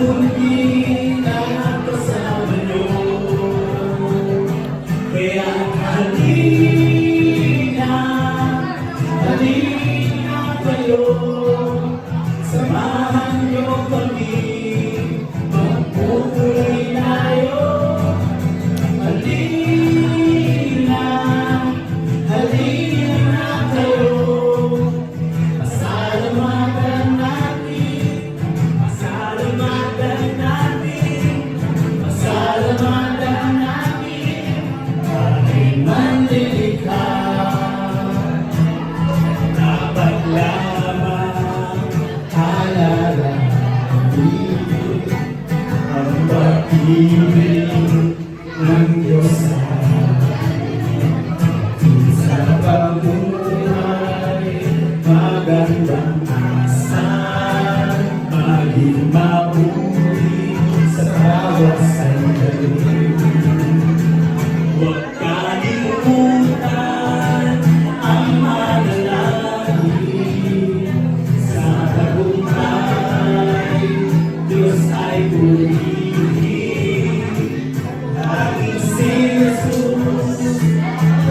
Kundi na kasama nyo, kaya halina kayo, samahan nyo kami, magpupuloy tayo. Halina kayo, pasalamatan natin, kahit manlilikha. Dapat lamang alalahanin ang pag-ibig ng Diyos sa pamumuhay, magandang asan, maging mabuti sa bawat sandali. Huwag kalimutan ang manalangin sa tagumpay, Diyos ay purihin. Laging si Jesus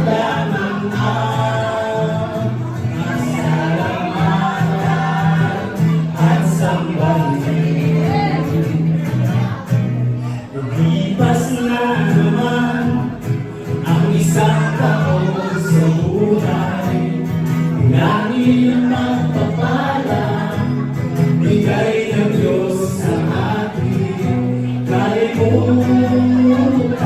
lamang ang masalamatan at sambahin. Lumipas na naman ang isang taon sa buhay, hilangin ang magpapala, bigay ng Diyos sa atin. Kalimutan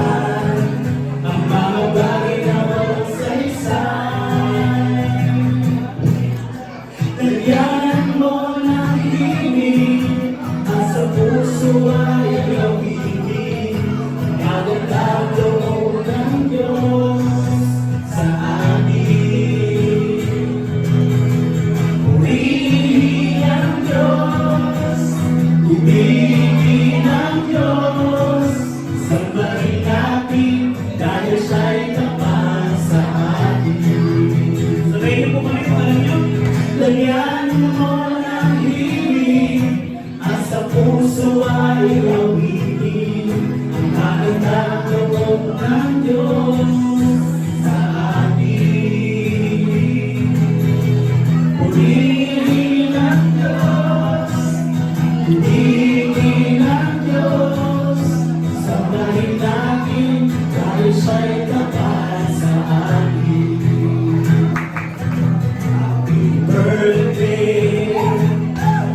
ang mga bagay na walang saysay. Lagyan mo ng himig at sa puso ay gawin ang loob ng Diyos sa atin. Purihin ang Diyos, ibigin ang Diyos, sambahin natin dahil siya'y tapat sa atin. Sabay niyo po kami kung alam niyo. Lagyan mo ng himig at sa puso ay gawin ang loob ng Diyos sa atin. Purihin ang Diyos, ibigin ang Diyos, sambahin natin dahil siya'y tapat sa atin. Happy birthday,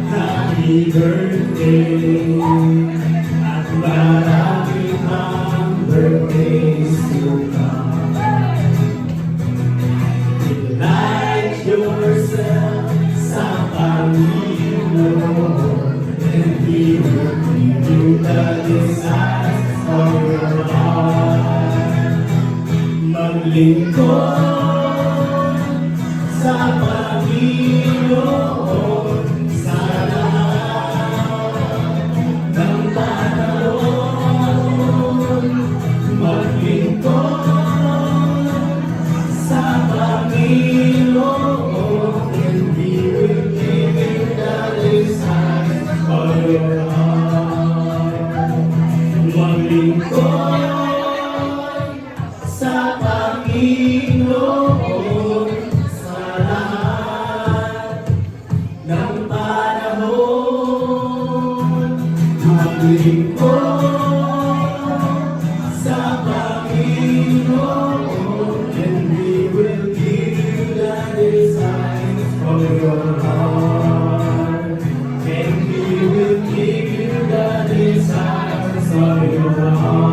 happy birthday, at maraming birthdays to come. Delight yourself sa Panginoon, and He will give you the desires of your heart. Maglingkod sa Panginoon sa lahat ng panahon. Maglingkod sa Panginoon, and He will give you the desires of your heart. Maglingkod sa Panginoon sa lahat ng panahon. Maglingkod sa Panginoon, and He will give you the desires of your heart. And He will give you the desires of your heart.